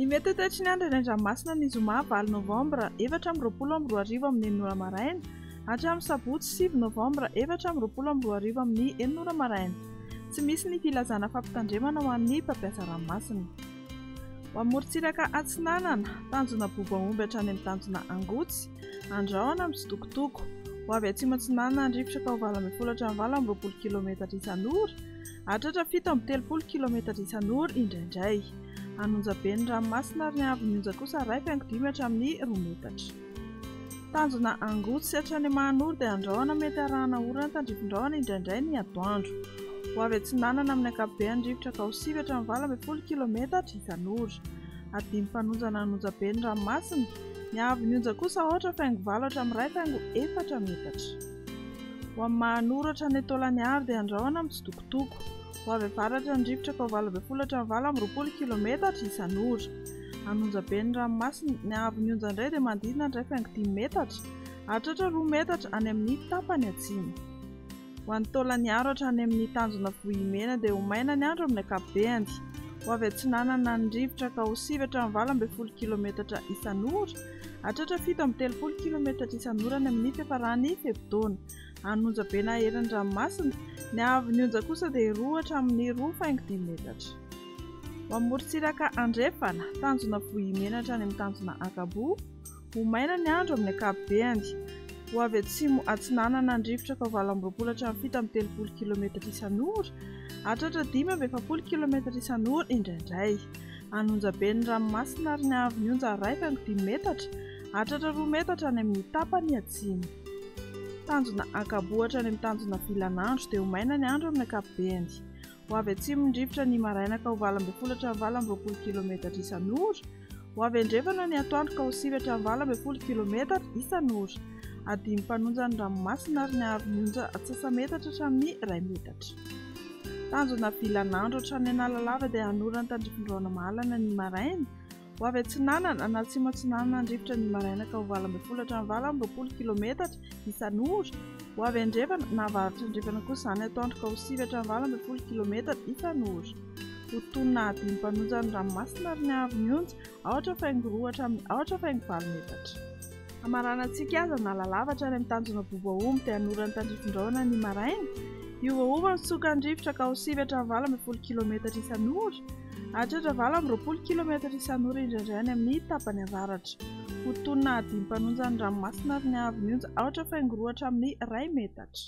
Ny mety toetry ny andro eny an-dranomasina ny zoma 9 novambra 2024 amin'ny 9 maraina hatramin'ny sabotsy 7 novambra 2024 amin'ny 9 maraina. Tsy misy ny filazana fampitandremana ho an'ny mpampiasa ranomasina. Ho amorontsiraka Atsinanana, tanjona Bobaomby hatrany amin'ny tanjona Angotsy, Andrahoana Mitsitokotoko. Ho avy atsimo Atsinanana andrivotra ka ho 20 km isan'ora, hatratra 7 km isan'ora indraindray. Anonjabe ny ranomasina ary ny avin'onja kosa 1.5 hatramin'ny 2 metatra. Tanjona Angotsy hatrany Mahanoro dia Andrahoana mety arahana orana tandrifin-drahona indraindray ny atoandro. Ho avy Atsinanana amin'ny ankapobeny andrivotra ka ho 7 hatramin'ny 12 km isan'ora. Adiny mpanonjana Anonjabe ny ranomasina, ny avin'onja kosa 8.9 hatramin'ny 2.4 metatra. Ho amin'ny Mahanoro hatrany Tolaniary dia Andrahoana Mitsitokotoko. Ho avy avaratra andrivotra ka ho 20 km isan'ora. Anonjabe ny ranomasina, ny avin'onja indray dia manodidina 2.5 metatra, hatratra 2 metatra any amin'ny tapany atsimo. Ho an'ny Tolaniary hatrany amin'ny tanjona Vohimena dia ho maina ny andro amin'ny ankapobeny. Ho avy Atsinanana andrivotra ka ho 7 hatramin'ny 12 km isan'ora, hatratra 7 km isan'ora any amin'ny fiafaran'ny fehibon-taona. Anonjabe na herin'ny ranomasina, ny avin'onja kosa dia 2 hatramin'ny 2.5 metatra. Ho amorontsiraka Andrefana, tanjona Vohimena hatrany amin'ny tanjona Akabo, ho maina ny andro amin'ny ankapobeny. Ho avy atsimo Atsinanana andrivotra ka ho 20 hatramin'ny 7 km isan'ora, hatratra 5.70 km isan'ora indraindray. Anonjabe ny ranomasina ary ny avin'onja 2.5 metatra, hatratra 2 metatra any amin'ny tapany atsimo. Tanjona Akabo hatrany amin'ny tanjona Vilanandro dia ho maina ny andro amin'ny ankapobeny. Ho avy atsimo andrivotra ny maraina ka ho 20 km isan'ora. Ho avy andrefana ny atoandro ka ho 7 hatramin'ny 20 km isan'ora. Adiny mpanonja ny ranomasina ary ny avin'onja atsasametatra hatramin'ny 1 metatra. Tanjona Vilanandro hatrany Analalava dia hanorana tandrifin-drahona mahalana ny maraina. Ho avy Atsinanana anatsimo Atsinanana andrivotra ny maraina ka ho 20 hatramin'ny 20 km isan'ora. Ho avy andrefana na avaratra andrefana kosa izany atoandro ka ho 7 hatramin'ny 20 km isan'ora. Ho tonona adiny mpanonja ny ranomasina ary ny avin'onja 8.2 hatramin'ny 8.5 metatra. Hamaranantsika azy Analalava hatrany amin'ny tanjona Bobaomby dia hanorana tandrifin-drahona ny maraina. Iovaova mitsoka andrivotra ka ho 7 hatramin'ny 20 km isan'ora, hatratra 20 km isan'ora indraindray any amin'ny tapany avaratra. Ho tonona adiny mpanonja ny ranomasina ary ny avin'onja 8.2 hatramin'ny 1 metatra.